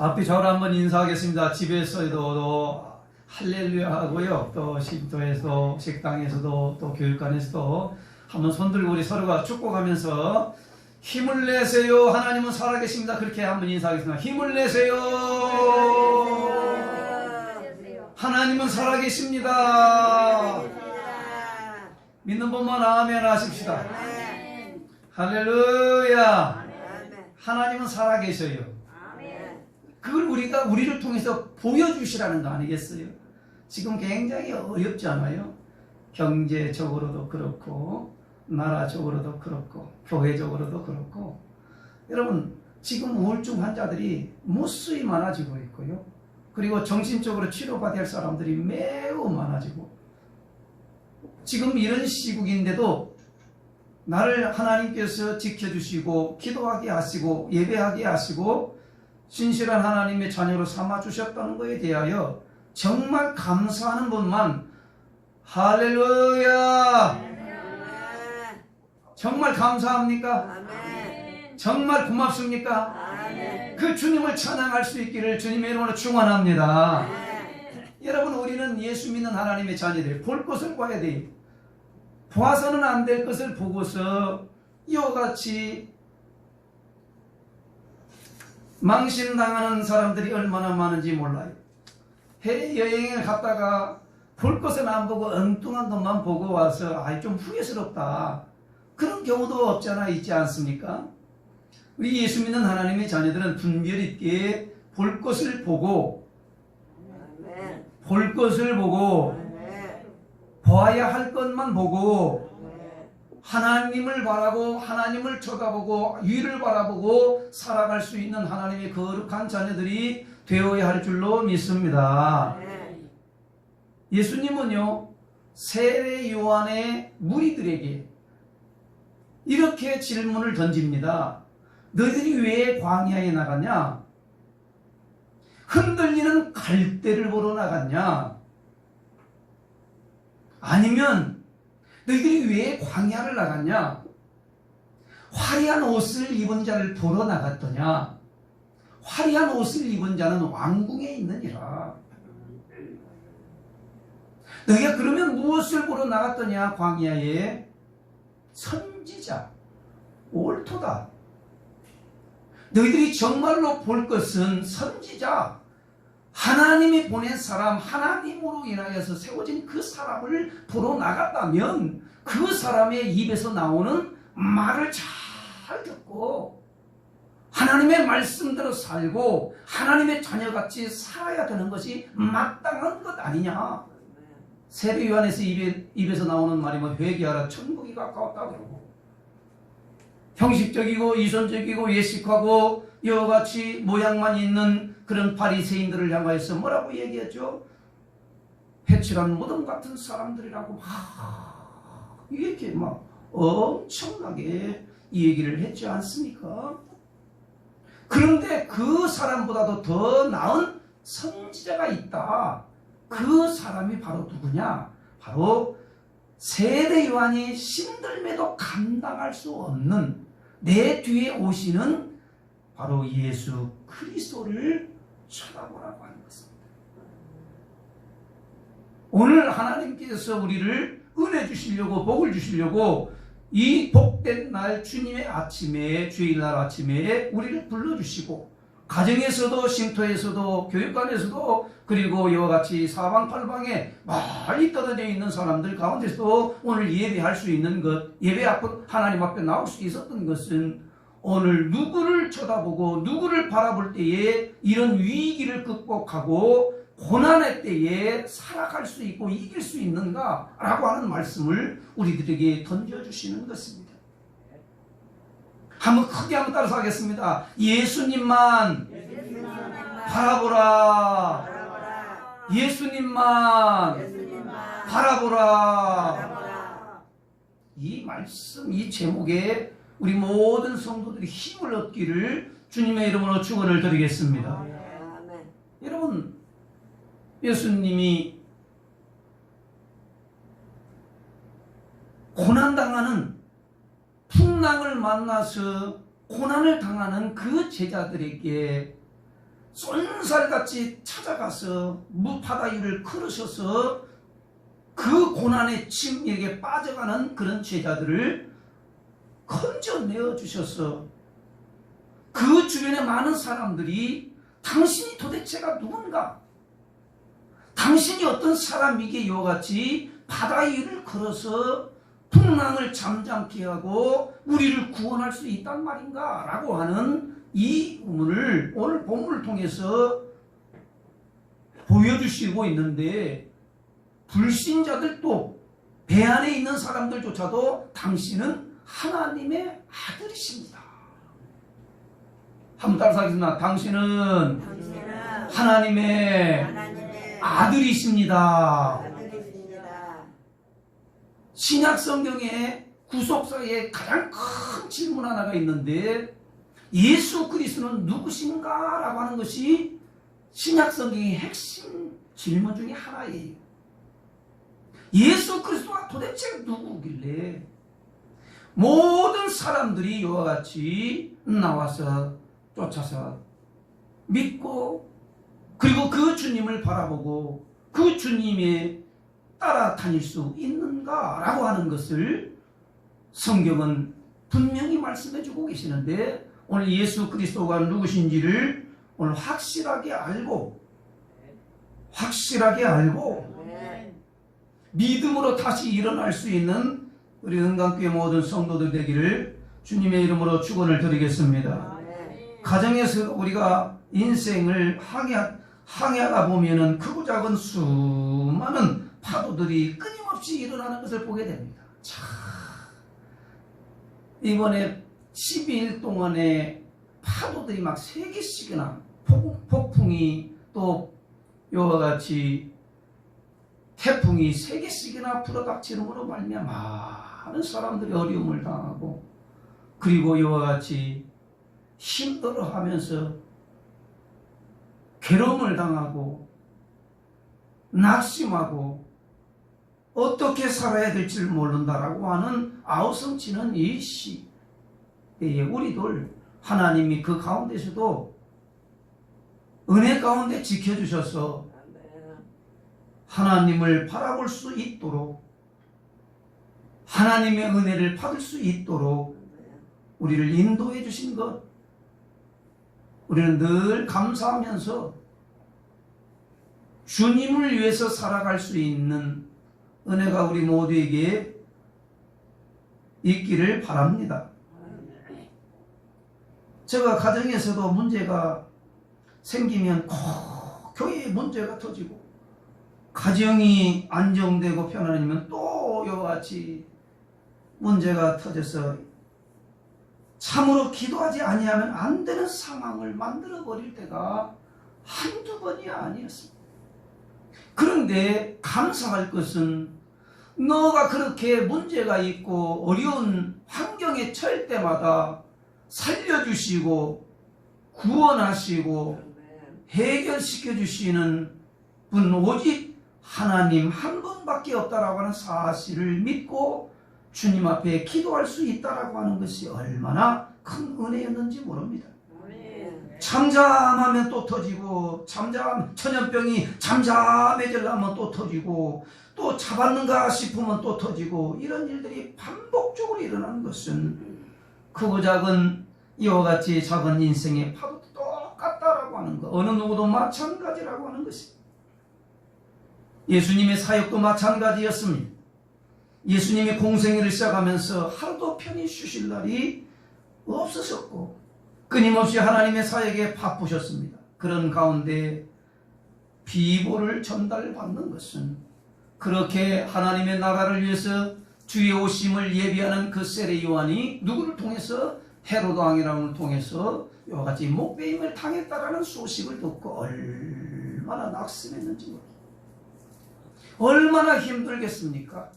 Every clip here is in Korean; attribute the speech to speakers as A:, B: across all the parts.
A: 앞뒤 좌우로 한번 인사하겠습니다. 집에서도 할렐루야 하고요. 또 쉼터에서, 식당에서도, 또 교육관에서도 한번 손들고 우리 서로가 축복하면서 힘을 내세요. 하나님은 살아계십니다. 그렇게 한번 인사하겠습니다. 힘을 내세요. 하나님은 살아계십니다. 믿는 분만 아멘 하십시다. 할렐루야. 하나님은 살아계셔요. 그걸 우리를 통해서 보여주시라는 거 아니겠어요? 지금 굉장히 어렵지 않아요? 경제적으로도 그렇고, 나라적으로도 그렇고, 교회적으로도 그렇고. 여러분, 지금 우울증 환자들이 무수히 많아지고 있고요. 그리고 정신적으로 치료받아야 할 사람들이 매우 많아지고. 지금 이런 시국인데도 나를 하나님께서 지켜주시고, 기도하게 하시고, 예배하게 하시고, 신실한 하나님의 자녀로 삼아주셨다는 것에 대하여 정말 감사하는 분만 할렐루야. 정말 감사합니까? 정말 고맙습니까? 그 주님을 찬양할 수 있기를 주님의 이름으로 축원합니다. 여러분, 우리는 예수 믿는 하나님의 자녀들, 볼 것을 봐야 돼요. 봐서는 안 될 것을 보고서 이와 같이 망신당하는 사람들이 얼마나 많은지 몰라요. 해외여행을 갔다가 볼 것은 안 보고 엉뚱한 것만 보고 와서 좀 후회스럽다. 그런 경우도 없지 않아 있지 않습니까? 우리 예수 믿는 하나님의 자녀들은 분별 있게 볼 것을 보고, 보아야 할 것만 보고, 하나님을 바라고, 하나님을 쳐다보고, 위를 바라보고 살아갈 수 있는 하나님의 거룩한 자녀들이 되어야 할 줄로 믿습니다. 예수님은요, 세례 요한의 무리들에게 이렇게 질문을 던집니다. 너희들이 왜 광야에 나갔냐? 흔들리는 갈대를 보러 나갔냐? 아니면 너희들이 왜 광야를 나갔냐? 화려한 옷을 입은 자를 보러 나갔더냐? 화려한 옷을 입은 자는 왕궁에 있느니라. 너희가 그러면 무엇을 보러 나갔더냐? 광야에 선지자, 옳도다. 너희들이 정말로 볼 것은 선지자, 하나님이 보낸 사람, 하나님으로 인하여서 세워진 그 사람을 보러 나갔다면 그 사람의 입에서 나오는 말을 잘 듣고 하나님의 말씀대로 살고 하나님의 자녀같이 살아야 되는 것이 마땅한 것 아니냐. 세례 요한에서 입에서 나오는 말이 뭐 회개하라, 천국이 가까웠다 그러고, 형식적이고 이선적이고 예식하고 이와 같이 모양만 있는 그런 바리새인들을 향하여서 뭐라고 얘기했죠? 회칠한 무덤 같은 사람들이라고 막 이렇게 막 엄청나게 이 얘기를 했지 않습니까? 그런데 그 사람보다도 더 나은 선지자가 있다. 그 사람이 바로 누구냐? 바로 세례 요한이 신들매도 감당할 수 없는 내 뒤에 오시는 바로 예수 그리스도를 쳐다보라고 하는 것입니다. 오늘 하나님께서 우리를 은혜 주시려고, 복을 주시려고 이 복된 날 주님의 아침에, 주일날 아침에 우리를 불러주시고, 가정에서도 쉼터에서도 교육관에서도 그리고 이와 같이 사방팔방에 많이 떨어져 있는 사람들 가운데서도 오늘 예배할 수 있는 것, 예배 앞에 하나님 앞에 나올 수 있었던 것은 오늘 누구를 쳐다보고 누구를 바라볼 때에 이런 위기를 극복하고 고난의 때에 살아갈 수 있고 이길 수 있는가 라고 하는 말씀을 우리들에게 던져주시는 것입니다. 한번 크게 한번 따라서 하겠습니다. 예수님만 바라보라. 예수님만 바라보라. 이 말씀, 이 제목에 우리 모든 성도들이 힘을 얻기를 주님의 이름으로 축원을 드리겠습니다. 여러분, 예수님이 고난당하는, 풍랑을 만나서 고난을 당하는 그 제자들에게 쏜살같이 찾아가서 바다 위를 걸으셔서 그 고난의 침략에 빠져가는 그런 제자들을 건져내어 주셔서 그 주변에 많은 사람들이 당신이 도대체가 누군가? 당신이 어떤 사람이기에 이와 같이 바다 위를 걸어서 풍랑을 잠잠케 하고 우리를 구원할 수 있단 말인가? 라고 하는 이 의문을 오늘 본문을 통해서 보여주시고 있는데, 불신자들도 배 안에 있는 사람들조차도 당신은 하나님의 아들이십니다. 한번 따라서 하겠습니다. 당신은 하나님의 아들이십니다. 신약 성경에 구속사에 가장 큰 질문 하나가 있는데, 예수 그리스도는 누구신가? 라고 하는 것이 신약 성경의 핵심 질문 중에 하나예요. 예수 그리스도가 도대체 누구길래 모든 사람들이 이와 같이 나와서 쫓아서 믿고, 그리고 그 주님을 바라보고 그 주님에 따라 다닐 수 있는가? 라고 하는 것을 성경은 분명히 말씀해 주고 계시는데, 오늘 예수 그리스도가 누구신지를 오늘 확실하게 알고 믿음으로 다시 일어날 수 있는 우리 은강교회 모든 성도들 되기를 주님의 이름으로 축원을 드리겠습니다. 가정에서 우리가 인생을 항해하다 보면은 크고 작은 수많은 파도들이 끊임없이 일어나는 것을 보게 됩니다. 자, 이번에 12일 동안에 파도들이 막 3개씩이나 폭풍이 또 이와 같이 태풍이 3개씩이나 불어닥치는으로 말미암아 많은 사람들이 어려움을 당하고, 그리고 이와 같이 힘들어하면서 괴로움을 당하고 낙심하고 어떻게 살아야 될지 모른다라고 하는 아우성치는 이 시대에 우리들 하나님이 그 가운데서도 은혜 가운데 지켜주셔서 하나님을 바라볼 수 있도록, 하나님의 은혜를 받을 수 있도록 우리를 인도해 주신 것, 우리는 늘 감사하면서 주님을 위해서 살아갈 수 있는 은혜가 우리 모두에게 있기를 바랍니다. 제가 가정에서도 문제가 생기면 꼭 교회에 문제가 터지고, 가정이 안정되고 편안해지면 또 이와 같이 문제가 터져서 참으로 기도하지 아니하면 안 되는 상황을 만들어 버릴 때가 한두 번이 아니었습니다. 그런데 감사할 것은 너가 그렇게 문제가 있고 어려운 환경에 처할 때마다 살려주시고 구원하시고 해결시켜 주시는 분 오직 하나님 한 분밖에 없다라고 하는 사실을 믿고 주님 앞에 기도할 수 있다라고 하는 것이 얼마나 큰 은혜였는지 모릅니다. 잠잠하면 또 터지고, 천연병이 잠잠해지려면 또 터지고, 또 잡았는가 싶으면 또 터지고, 이런 일들이 반복적으로 일어나는 것은 크고 작은 이와 같이 작은 인생의 파도 똑같다라고 하는 것, 어느 누구도 마찬가지라고 하는 것입니다. 예수님의 사역도 마찬가지였습니다. 예수님이 공생애를 시작하면서 하루도 편히 쉬실 날이 없으셨고 끊임없이 하나님의 사역에 바쁘셨습니다. 그런 가운데 비보를 전달받는 것은 그렇게 하나님의 나라를 위해서 주의 오심을 예비하는 그 세례 요한이 누구를 통해서? 헤로드 왕이라는 통해서 이와 같이 목베임을 당했다라는 소식을 듣고 얼마나 낙심했는지 모릅니다. 얼마나 힘들겠습니까?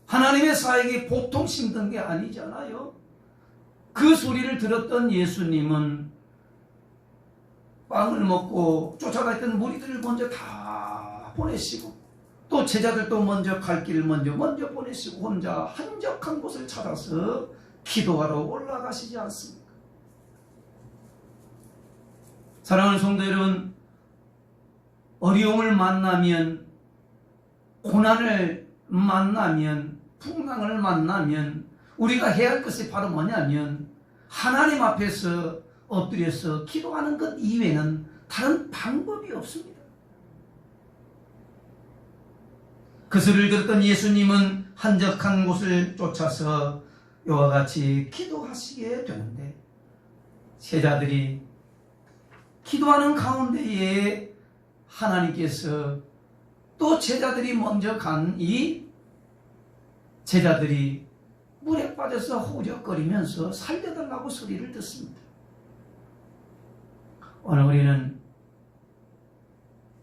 A: 하나님의 사역이 보통 힘든 게 아니잖아요. 그 소리를 들었던 예수님은 빵을 먹고 쫓아갔던 무리들을 먼저 다 보내시고, 또 제자들도 먼저 갈 길을 먼저 보내시고 혼자 한적한 곳을 찾아서 기도하러 올라가시지 않습니까? 사랑하는 성도 여러분, 어려움을 만나면, 고난을 만나면, 풍랑을 만나면 우리가 해야 할 것이 바로 뭐냐면 하나님 앞에서 엎드려서 기도하는 것 이외에는 다른 방법이 없습니다. 그 소리를 들었던 예수님은 한적한 곳을 쫓아서 이와 같이 기도하시게 되는데, 제자들이 기도하는 가운데에 하나님께서 또 제자들이 먼저 간 이 제자들이 물에 빠져서 허우적거리면서 살려달라고 소리를 듣습니다. 오늘 우리는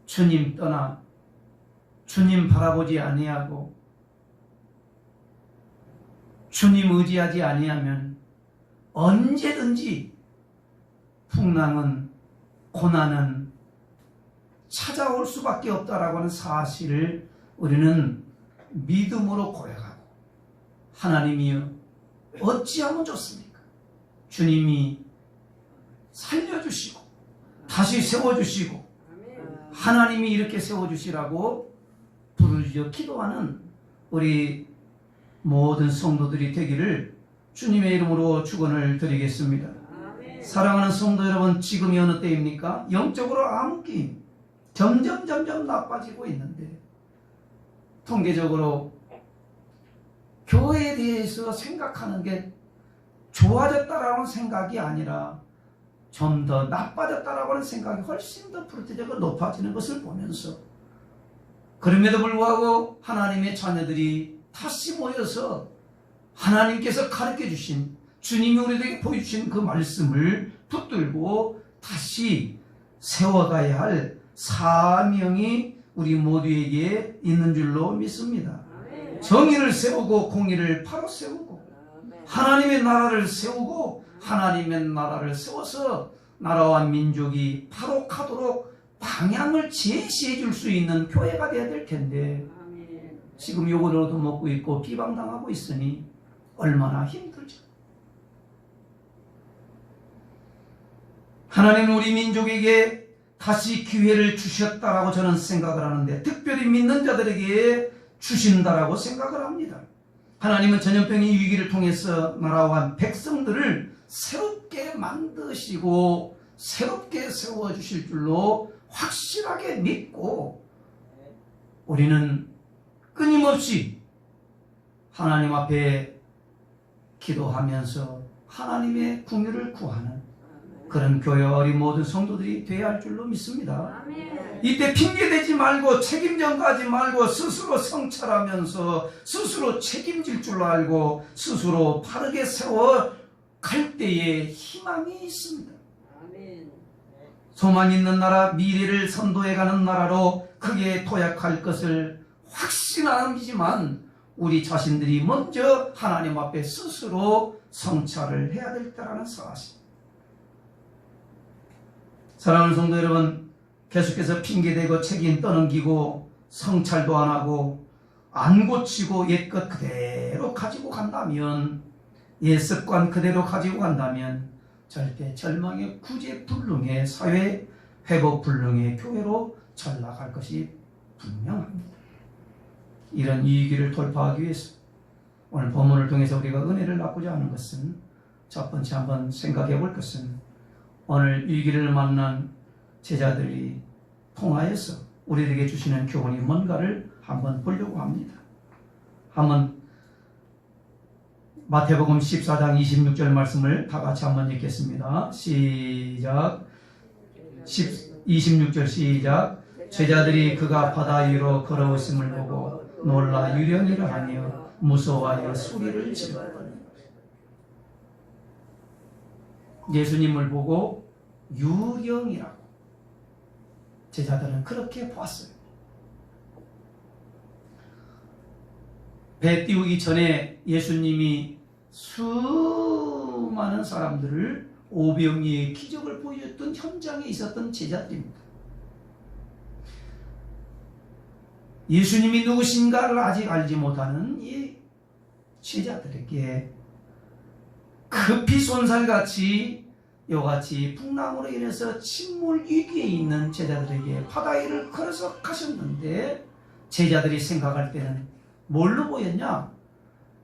A: 주님 떠나 주님 바라보지 아니하고 주님 의지하지 아니하면 언제든지 풍랑은, 고난은 찾아올 수밖에 없다라고 하는 사실을 우리는 믿음으로 고백하고, 하나님이여 어찌하면 좋습니까? 주님이 살려주시고 다시 세워주시고 하나님이 이렇게 세워주시라고 부르짖어 기도하는 우리 모든 성도들이 되기를 주님의 이름으로 축원을 드리겠습니다. 사랑하는 성도 여러분, 지금이 어느 때입니까? 영적으로 암흑기 점점 나빠지고 있는데, 통계적으로 교회에 대해서 생각하는 게 좋아졌다라는 생각이 아니라 좀 더 나빠졌다라고 하는 생각이 훨씬 더 프로테적으로 높아지는 것을 보면서, 그럼에도 불구하고 하나님의 자녀들이 다시 모여서 하나님께서 가르쳐 주신, 주님이 우리에게 보여주신 그 말씀을 붙들고 다시 세워가야 할 사명이 우리 모두에게 있는 줄로 믿습니다. 정의를 세우고 공의를 바로 세우고 하나님의 나라를 세우고 하나님의 나라를 세워서 나라와 민족이 파록하도록 방향을 제시해 줄 수 있는 교회가 되어야 될 텐데, 지금 욕을 얻어먹고 있고 비방당하고 있으니 얼마나 힘들죠. 하나님은 우리 민족에게 다시 기회를 주셨다라고 저는 생각을 하는데, 특별히 믿는 자들에게 주신다라고 생각을 합니다. 하나님은 전염병의 위기를 통해서 나라와 백성들을 새롭게 만드시고 새롭게 세워주실 줄로 확실하게 믿고, 우리는 끊임없이 하나님 앞에 기도하면서 하나님의 궁유를 구하는 그런 교회와 우리 모든 성도들이 되어야 할 줄로 믿습니다. 이때 핑계대지 말고 책임전가하지 말고 스스로 성찰하면서 스스로 책임질 줄로 알고 스스로 바르게 세워 갈 때에 희망이 있습니다. 소망 있는 나라, 미래를 선도해가는 나라로 크게 도약할 것을 확신함이지만 우리 자신들이 먼저 하나님 앞에 스스로 성찰을 해야 될 때라는 사실. 사랑하는 성도 여러분, 계속해서 핑계대고 책임 떠넘기고 성찰도 안 하고 안 고치고 옛것 그대로 가지고 간다면, 옛 습관 그대로 가지고 간다면 절대 절망의 구제불능의 사회, 회복불능의 교회로 전락할 것이 분명합니다. 이런 위기를 돌파하기 위해서 오늘 본문을 통해서 우리가 은혜를 나쁘지 않은 것은, 첫 번째 한번 생각해 볼 것은, 오늘 위기를 만난 제자들이 통하여서 우리에게 주시는 교훈이 뭔가를 한번 보려고 합니다. 한번 마태복음 14장 26절 말씀을 다 같이 한번 읽겠습니다. 시작. 26절 시작. 제자들이 그가 바다 위로 걸어오심을 보고 놀라 유령이라 하며 무서워하여 소리를 지르더니. 예수님을 보고 유령이라고 제자들은 그렇게 보았어요. 배 띄우기 전에 예수님이 수많은 사람들을 오병이의 기적을 보여줬던 현장에 있었던 제자들입니다. 예수님이 누구신가를 아직 알지 못하는 이 제자들에게 급히 쏜살같이 이와 같이 풍랑으로 인해서 침몰 위기에 있는 제자들에게 바다 위를 걸어서 가셨는데 제자들이 생각할 때는 뭘로 보였냐?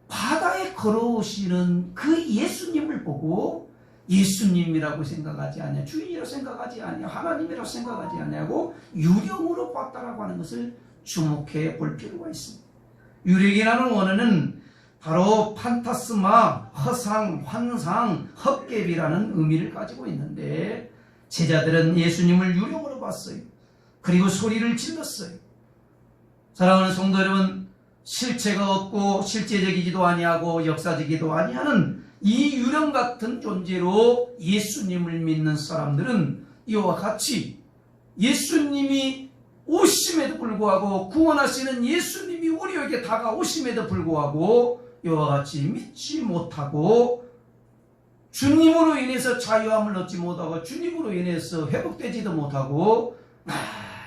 A: 바다에 걸어오시는 그 예수님을 보고 예수님이라고 생각하지 않냐, 주인이라고 생각하지 않냐, 하나님이라고 생각하지 않냐고 유령으로 봤다라고 하는 것을 주목해 볼 필요가 있습니다. 유령이라는 원어는 바로 판타스마, 허상, 환상, 헛개비라는 의미를 가지고 있는데 제자들은 예수님을 유령으로 봤어요. 그리고 소리를 질렀어요. 사랑하는 성도 여러분, 실체가 없고 실제적이지도 아니하고 역사적이지도 아니하는 이 유령 같은 존재로 예수님을 믿는 사람들은 이와 같이 예수님이 오심에도 불구하고 구원하시는 예수님이 우리에게 다가오심에도 불구하고 이와 같이 믿지 못하고 주님으로 인해서 자유함을 얻지 못하고 주님으로 인해서 회복되지도 못하고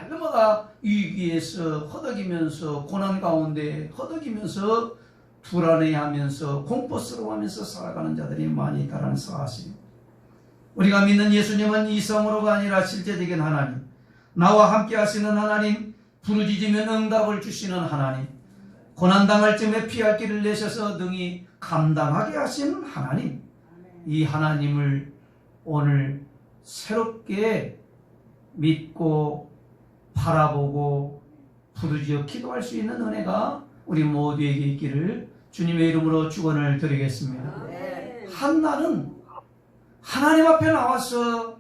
A: 날마다 위기에서 허덕이면서 고난 가운데 허덕이면서 불안해하면서 공포스러워하면서 살아가는 자들이 많이 있다는 사실. 우리가 믿는 예수님은 이성으로가 아니라 실제적인 하나님, 나와 함께 하시는 하나님, 부르짖으면 응답을 주시는 하나님, 고난당할 쯤에 피할 길을 내셔서 능히 감당하게 하시는 하나님, 이 하나님을 오늘 새롭게 믿고 바라보고 부르짖어 기도할 수 있는 은혜가 우리 모두에게 있기를 주님의 이름으로 축원을 드리겠습니다. 한나는 하나님 앞에 나와서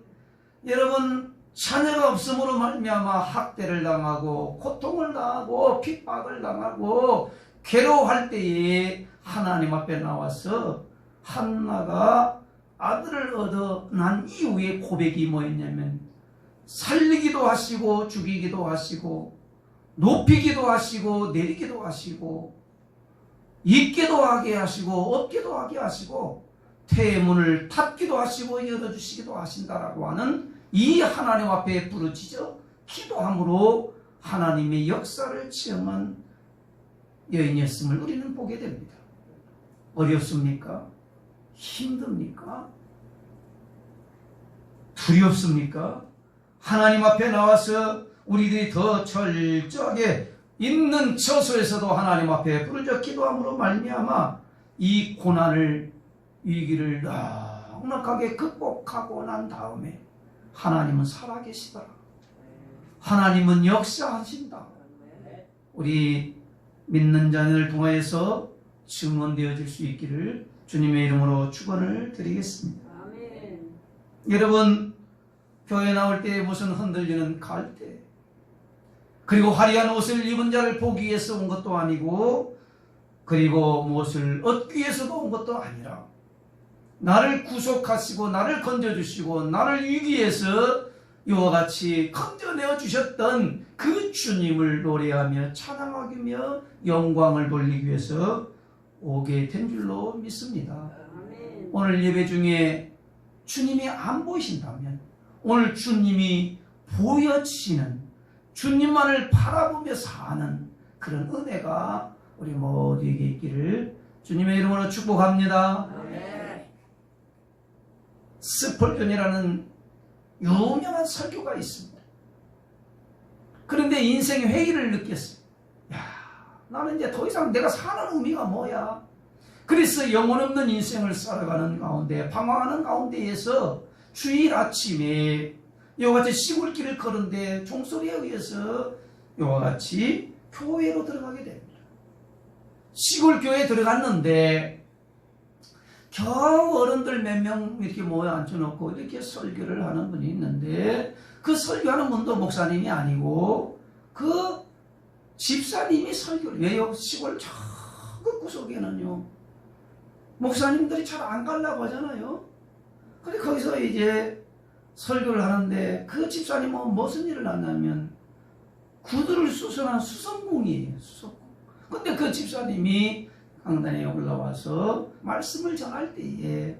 A: 여러분 자녀가 없음으로 말미암아 학대를 당하고 고통을 당하고 핍박을 당하고 괴로워할 때에 하나님 앞에 나와서 한나가 아들을 얻어 난 이후에 고백이 뭐였냐면 살리기도 하시고 죽이기도 하시고 높이기도 하시고 내리기도 하시고 있게도 하게 하시고 없게도 하게 하시고 태의 문을 닫기도 하시고 열어주시기도 하신다라고 하는 이 하나님 앞에 부르짖어 기도함으로 하나님의 역사를 체험한 여인이었음을 우리는 보게 됩니다. 어렵습니까? 힘듭니까? 두렵습니까? 하나님 앞에 나와서 우리들이 더 철저하게 있는 처소에서도 하나님 앞에 부르짖어 기도함으로 말미암아 이 고난을 위기를 넉넉하게 극복하고 난 다음에 하나님은 살아계시더라. 하나님은 역사하신다. 우리 믿는 자녀를 통하여서 증언되어질 수 있기를 주님의 이름으로 축원을 드리겠습니다. 아멘. 여러분 교회 나올 때 무슨 흔들리는 갈대 그리고 화려한 옷을 입은 자를 보기 위해서 온 것도 아니고 그리고 무엇을 얻기 위해서도 온 것도 아니라 나를 구속하시고 나를 건져주시고 나를 위기에서 이와 같이 건져내어 주셨던 그 주님을 노래하며 찬양하며 영광을 돌리기 위해서 오게 된 줄로 믿습니다. 아멘. 오늘 예배 중에 주님이 안 보이신다면 오늘 주님이 보여지시는 주님만을 바라보며 사는 그런 은혜가 우리 모두에게 있기를 주님의 이름으로 축복합니다. 아멘. 스펄전이라는 유명한 설교가 있습니다. 그런데 인생의 회의를 느꼈어요. 나는 이제 더 이상 내가 사는 의미가 뭐야? 그래서 영혼 없는 인생을 살아가는 가운데 방황하는 가운데에서 주일 아침에 이와 같이 시골길을 걸은데 종소리에 의해서 이와 같이 교회로 들어가게 됩니다. 시골 교회에 들어갔는데 겨우 어른들 몇 명 이렇게 모여 앉혀놓고 이렇게 설교를 하는 분이 있는데 그 설교하는 분도 목사님이 아니고 그 집사님이 설교를 왜요? 시골 저 구석에는요 목사님들이 잘 안 가려고 하잖아요. 근데 거기서 이제 설교를 하는데 그 집사님은 무슨 일을 하냐면 구두를 수선한 수선공이에요. 수선공. 근데 그 집사님이 강단에 올라와서 말씀을 전할 때에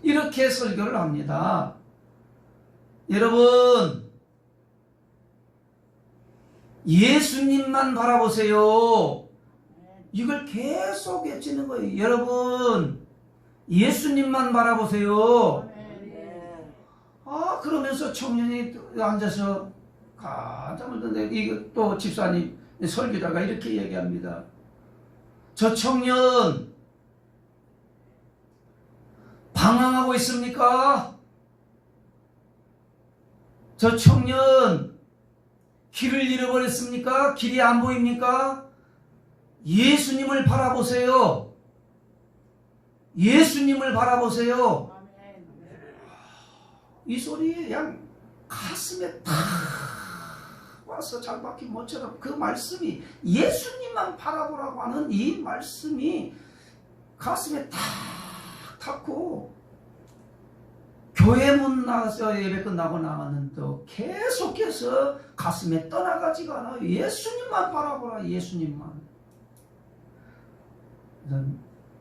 A: 이렇게 설교를 합니다. 여러분 예수님만 바라보세요. 이걸 계속 외치는 거예요. 여러분 예수님만 바라보세요. 그러면서 청년이 앉아서 잠을 드는데 이거 또 집사님 설교자가 이렇게 얘기합니다. 저 청년 방황하고 있습니까? 저 청년 길을 잃어버렸습니까? 길이 안 보입니까? 예수님을 바라보세요. 예수님을 바라보세요. 이 소리에 그냥 가슴에 탁 와서 잘 박힌 것처럼 그 말씀이 예수님만 바라보라고 하는 이 말씀이 가슴에 탁 탔고, 교회 문 나가서 예배 끝나고 나갔는데 계속해서 가슴에 떠나가지가 않아요. 예수님만 바라보라. 예수님만.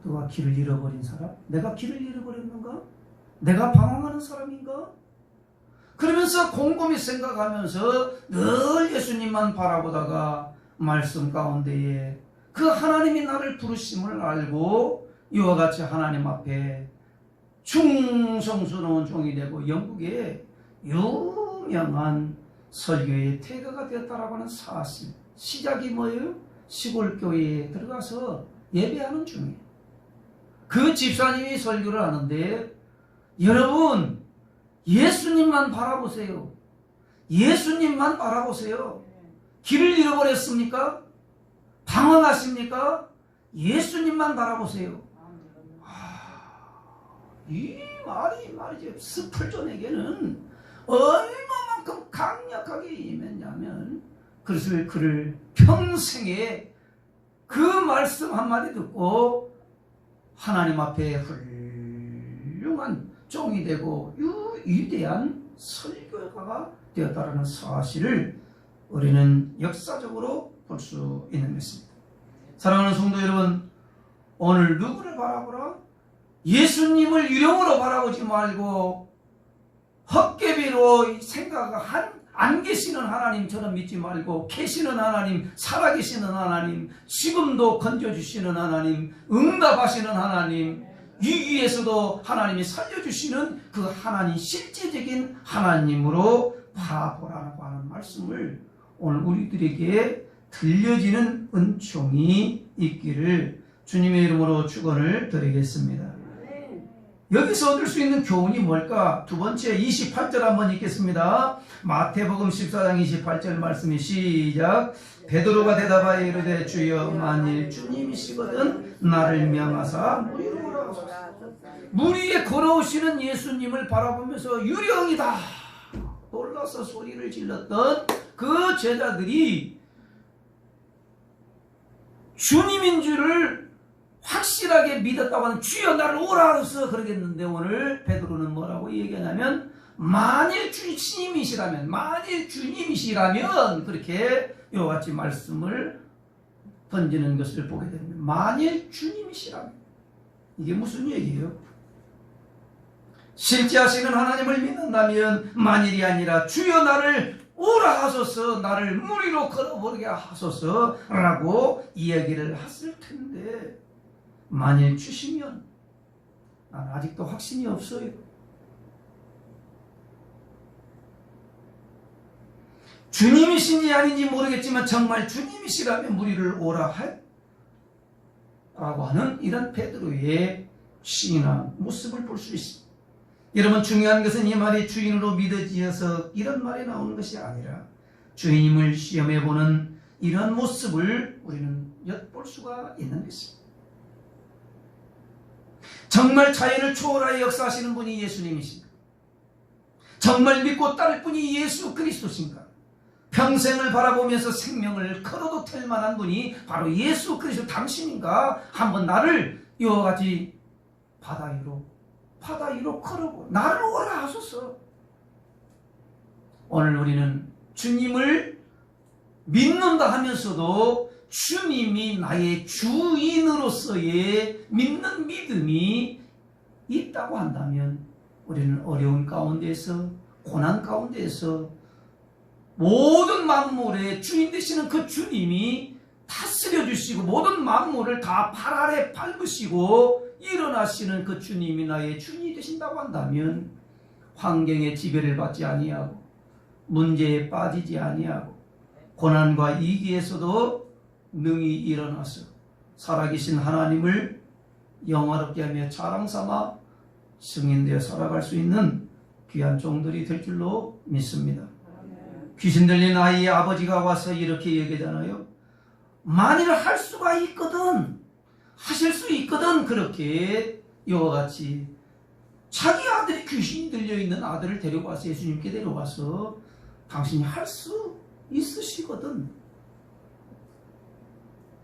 A: 누가 길을 잃어버린 사람? 내가 길을 잃어버렸는가? 내가 방황하는 사람인가? 그러면서 곰곰이 생각하면서 늘 예수님만 바라보다가 말씀 가운데에 그 하나님이 나를 부르심을 알고 이와 같이 하나님 앞에 충성스러운 종이 되고 영국의 유명한 설교의 태거가 되었다라고 하는 사실. 시작이 뭐예요? 시골 교회에 들어가서 예배하는 중이에요. 그 집사님이 설교를 하는데, 여러분 예수님만 바라보세요. 예수님만 바라보세요. 길을 잃어버렸습니까? 방황하십니까? 예수님만 바라보세요. 이 말이 말이죠. 스펄전에게는 얼마만큼 강력하게 임했냐면, 그래서 그를 평생에 그 말씀 한마디 듣고 하나님 앞에 훌륭한 종이 되고 위대한 설교가가 되었다는 사실을 우리는 역사적으로 볼 수 있는 것입니다. 사랑하는 성도 여러분, 오늘 누구를 바라보라? 예수님을 유령으로 바라보지 말고 헛개비로 안 계시는 하나님처럼 믿지 말고, 계시는 하나님, 살아계시는 하나님, 지금도 건져주시는 하나님, 응답하시는 하나님, 위기에서도 하나님이 살려주시는 그 하나님, 실제적인 하나님으로 바라보라고 하는 말씀을 오늘 우리들에게 들려지는 은총이 있기를 주님의 이름으로 축원을 드리겠습니다. 여기서 얻을 수 있는 교훈이 뭘까? 두 번째 28절 한번 읽겠습니다. 마태복음 14장 28절 말씀이 시작. 베드로가 대답하여 이르되 주여, 만일 주님이시거든 나를 명하사 무리로 오라소서. 물 위에 걸어오시는 예수님을 바라보면서 유령이다 놀라서 소리를 질렀던 그 제자들이 주님인 줄을 확실하게 믿었다고 하는, 주여 나를 오라 하셔서 그러겠는데, 오늘 베드로는 뭐라고 얘기하냐면, 만일 주님이시라면, 만일 주님이시라면, 그렇게 이와 같이 말씀을 던지는 것을 보게 됩니다. 만일 주님이시라면. 이게 무슨 얘기예요? 실제 하시는 하나님을 믿는다면 만일이 아니라 주여 나를 오라 하소서, 나를 물 위로 걸어버리게 하소서 라고 이야기를 했을 텐데, 만일 주시면 난 아직도 확신이 없어요. 주님이신지 아닌지 모르겠지만 정말 주님이시라면 무리를 오라 라고 하는 이런 베드로의 신앙 모습을 볼 수 있습니다. 여러분, 중요한 것은 이 말이 주인으로 믿어지어서 이런 말이 나오는 것이 아니라 주님을 시험해보는 이런 모습을 우리는 엿볼 수가 있는 것입니다. 정말 자연을 초월하여 역사하시는 분이 예수님이신가? 정말 믿고 따를 분이 예수 그리스도신가? 평생을 바라보면서 생명을 걸어도 될 만한 분이 바로 예수 그리스도 당신인가? 한번 나를 이와 같이 바다 위로 걸어보, 나를 오라 하소서. 오늘 우리는 주님을 믿는다 하면서도 주님이 나의 주인으로서의 믿는 믿음이 있다고 한다면, 우리는 어려운 가운데서, 고난 가운데서 모든 만물의 주인 되시는 그 주님이 다스려 주시고 모든 만물을 다 발 아래 밟으시고 일어나시는 그 주님이 나의 주인이 되신다고 한다면, 환경의 지배를 받지 아니하고 문제에 빠지지 아니하고 고난과 위기에서도 능히 일어나서 살아계신 하나님을 영화롭게 하며 자랑삼아 승인되어 살아갈 수 있는 귀한 종들이 될 줄로 믿습니다. 귀신 들린 아이의 아버지가 와서 이렇게 얘기하잖아요. 만일 할 수가 있거든, 하실 수 있거든, 그렇게 이와 같이 자기 아들이 귀신이 들려있는 아들을 데려와서 예수님께 데려와서 당신이 할 수 있으시거든.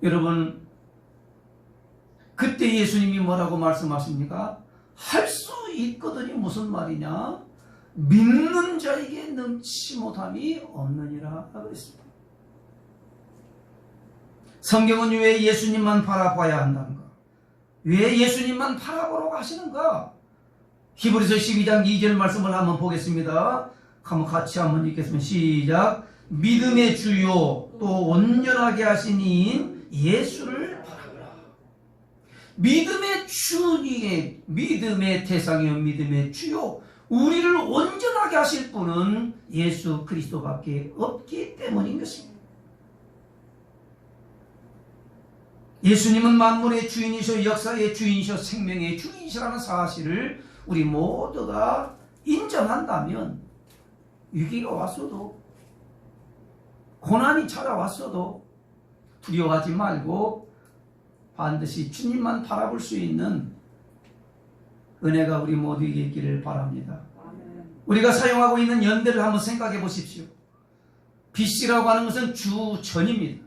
A: 여러분, 그때 예수님이 뭐라고 말씀하십니까? 할 수 있거든이 무슨 말이냐? 믿는 자에게 넘치지 못함이 없느니라 그랬습니다. 성경은 왜 예수님만 바라봐야 한다는가? 왜 예수님만 바라보러 가시는가? 히브리서 12장 2절 말씀을 한번 보겠습니다. 한번 같이 한번 읽겠습니다. 시작. 믿음의 주요 또 온전하게 하신 이인 예수를 바라보라. 믿음의 주님의 믿음의 대상이요 믿음의 주요, 우리를 온전하게 하실 분은 예수 그리스도밖에 없기 때문인 것입니다. 예수님은 만물의 주인이셔 역사의 주인이셔 생명의 주인이시라는 사실을 우리 모두가 인정한다면 위기가 왔어도 고난이 찾아왔어도 두려워하지 말고 반드시 주님만 바라볼 수 있는 은혜가 우리 모두에게 있기를 바랍니다. 우리가 사용하고 있는 연대를 한번 생각해 보십시오. BC라고 하는 것은 주 전입니다.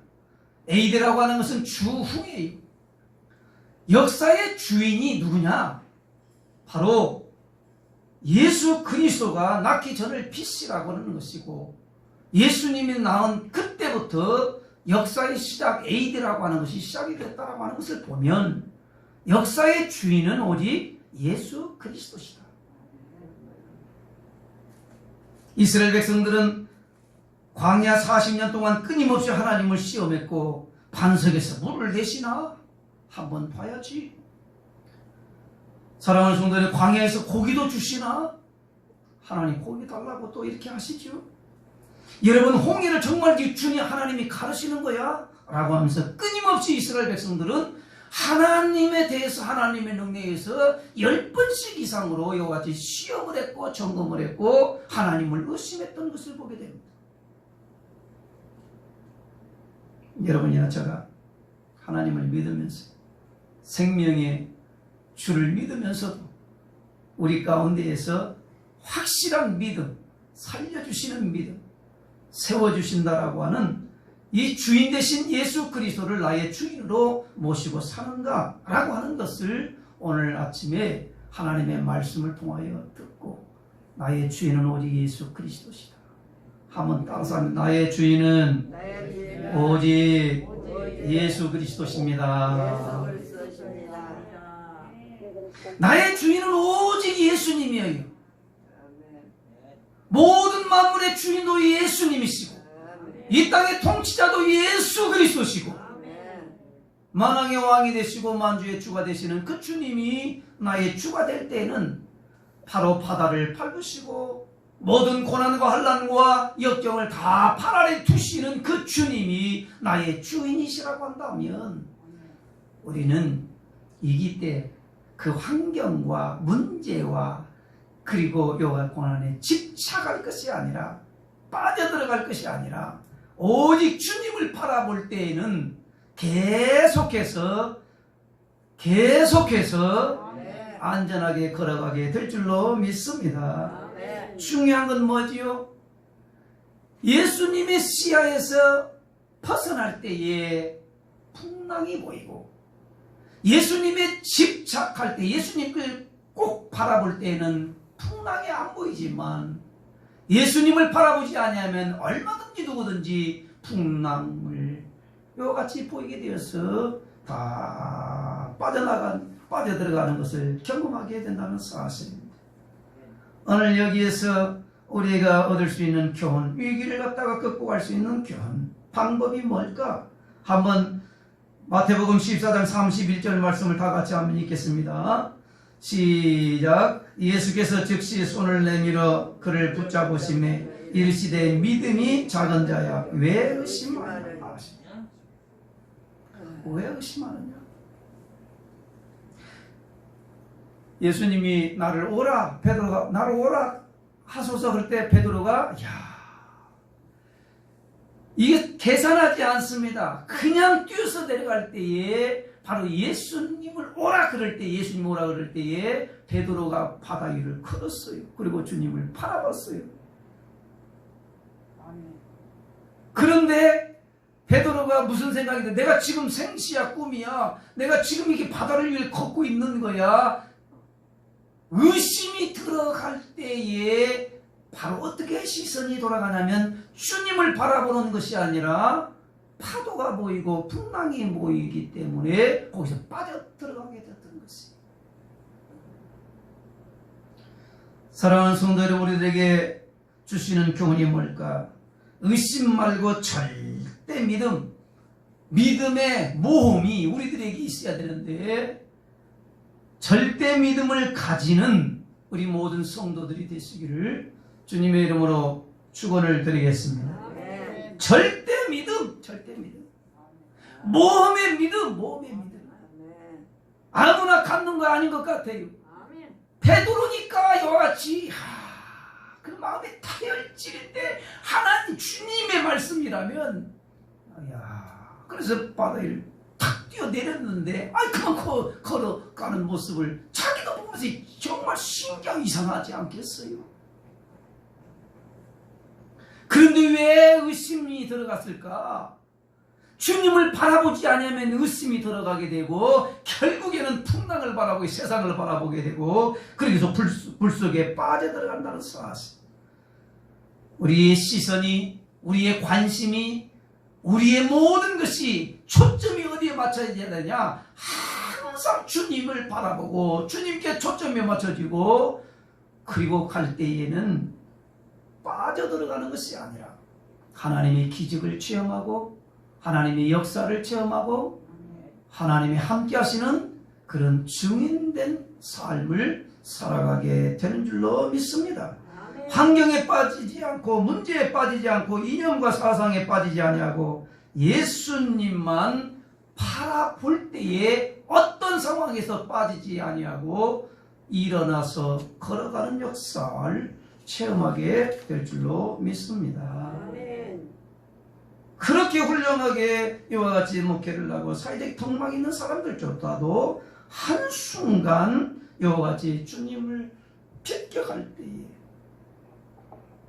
A: AD라고 하는 것은 주 후예요. 역사의 주인이 누구냐? 바로 예수 그리스도가 낳기 전을 BC라고 하는 것이고, 예수님이 낳은 그때부터 역사의 시작 AD라고 하는 것이 시작이 됐다라고 하는 것을 보면 역사의 주인은 오직 예수 그리스도시다. 이스라엘 백성들은 광야 40년 동안 끊임없이 하나님을 시험했고 반석에서 물을 내시나 한번 봐야지. 사랑하는 성도들, 광야에서 고기도 주시나? 하나님 고기 달라고 또 이렇게 하시죠. 여러분, 홍해를 정말 주님 하나님이 가르치는 거야? 라고 하면서 끊임없이 이스라엘 백성들은 하나님에 대해서 하나님의 능력에서 10번씩 이상으로 이와 같이 시험을 했고 점검을 했고 하나님을 의심했던 것을 보게 됩니다. 여러분이나 제가 하나님을 믿으면서 생명의 주를 믿으면서도 우리 가운데에서 확실한 믿음, 살려주시는 믿음, 세워주신다라고 하는 이 주인 되신 예수 그리스도를 나의 주인으로 모시고 사는가 라고 하는 것을 오늘 아침에 하나님의 말씀을 통하여 듣고, 나의 주인은 오직 예수 그리스도시다. 한번 따라서 하면, 나의 주인은 오직 예수 그리스도십니다. 나의 주인은 오직 예수님이에요. 모든 만물의 주인도 예수님이시고 이 땅의 통치자도 예수 그리스도시고 만왕의 왕이 되시고 만주의 주가 되시는 그 주님이 나의 주가 될 때에는 바로 바다를 밟으시고 모든 고난과 환난과 역경을 다 발 아래 두시는 그 주님이 나의 주인이시라고 한다면 우리는 이기 때 그 환경과 문제와 그리고 요가 고난에 집착할 것이 아니라, 빠져들어갈 것이 아니라 오직 주님을 바라볼 때에는 계속해서 안전하게 걸어가게 될 줄로 믿습니다. 중요한 건 뭐지요? 예수님의 시야에서 벗어날 때에 풍랑이 보이고, 예수님의 집착할 때, 예수님을 꼭 바라볼 때에는 풍랑이 안 보이지만 예수님을 바라보지 아니하면 얼마든지 누구든지 풍랑을 이와 같이 보이게 되어서 다 빠져들어가는 것을 경험하게 된다는 사실입니다. 오늘 여기에서 우리가 얻을 수 있는 교훈, 위기를 갖다가 극복할 수 있는 교훈, 방법이 뭘까? 한번 마태복음 14장 31절 말씀을 다 같이 한번 읽겠습니다. 시작. 예수께서 즉시 손을 내밀어 그를 붙잡으시매 이르시되 믿음이 작은 자야 왜 의심하느냐 하시냐. 왜 의심하느냐. 예수님이 나를 오라, 베드로가 나를 오라 하소서 그럴 때 베드로가 이게 계산하지 않습니다. 그냥 뛰어서 내려갈 때에 바로 예수님을 오라 그럴 때, 예수님 오라 그럴 때에 베드로가 바다 위를 걸었어요. 그리고 주님을 바라봤어요. 그런데 베드로가 무슨 생각인데, 내가 지금 생시야 꿈이야, 내가 지금 이렇게 바다를 위를 걷고 있는 거야. 의심이 들어갈 때에 바로 어떻게 시선이 돌아가냐면 주님을 바라보는 것이 아니라 파도가 보이고 풍랑이 보이기 때문에 거기서 빠져들어가게 됐던 것이에요. 사랑하는 성도 여러분, 우리들에게 주시는 교훈이 뭘까? 의심 말고 절대 믿음의 모험이 우리들에게 있어야 되는데, 절대 믿음을 가지는 우리 모든 성도들이 되시기를 주님의 이름으로 축원을 드리겠습니다. 아멘. 절대 믿음. 모험의 믿음. 아무나 갖는 거 아닌 것 같아요. 베드로니까 이와 같이 그 마음에 타혈질인데 하나님 주님의 말씀이라면, 그래서 바다를 탁 뛰어내렸는데, 그만 걸어가는 모습을 자기도 보면서 정말 신기하고 이상하지 않겠어요? 그런데 왜 의심이 들어갔을까? 주님을 바라보지 않으면 의심이 들어가게 되고, 결국에는 풍랑을 바라보고 세상을 바라보게 되고, 그러기서 불 속에 빠져들어간다는 사실. 우리의 시선이, 우리의 관심이, 우리의 모든 것이 초점이 어디에 맞춰야 되느냐? 항상 주님을 바라보고 주님께 초점이 맞춰지고, 그리고 갈 때에는 빠져들어가는 것이 아니라 하나님의 기적을 체험하고 하나님의 역사를 체험하고 하나님이 함께 하시는 그런 증인된 삶을 살아가게 되는 줄로 믿습니다. 환경에 빠지지 않고 문제에 빠지지 않고 이념과 사상에 빠지지 아니하고 예수님만 바라볼 때에 어떤 상황에서 빠지지 아니하고 일어나서 걸어가는 역사를 체험하게 될 줄로 믿습니다. 그렇게 훌륭하게 이와 같이 목회를 하고 사회적 덕망 있는 사람들조차도 한순간 이와 같이 주님을 빗겨갈 때에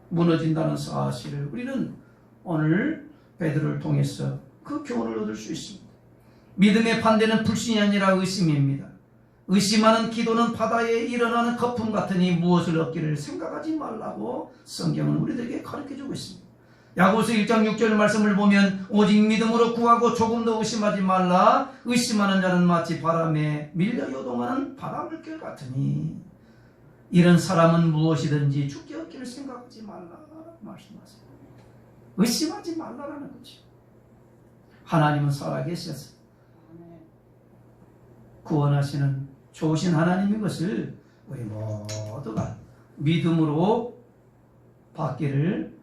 A: 무너진다는 사실을 우리는 오늘 베드로를 통해서 그 교훈을 얻을 수 있습니다. 믿음의 반대는 불신이 아니라 의심입니다. 의심하는 기도는 바다에 일어나는 거품 같으니 무엇을 얻기를 생각하지 말라고 성경은 우리들에게 가르쳐주고 있습니다. 야고보서 1장 6절 말씀을 보면 오직 믿음으로 구하고 조금 더 의심하지 말라. 의심하는 자는 마치 바람에 밀려 요동하는 바닷물결 같으니 이런 사람은 무엇이든지 죽게 얻기를 생각하지 말라 말씀하세요. 의심하지 말라라는 거죠. 하나님은 살아계셔서 구원하시는 좋으신 하나님인 것을 우리 모두가 믿음으로 받기를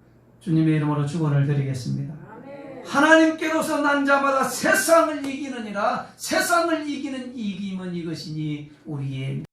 A: 주님의 이름으로 축원을 드리겠습니다. 하나님께로서 난 자마다 세상을 이기느니라. 세상을 이기는 이김은 이것이니 우리의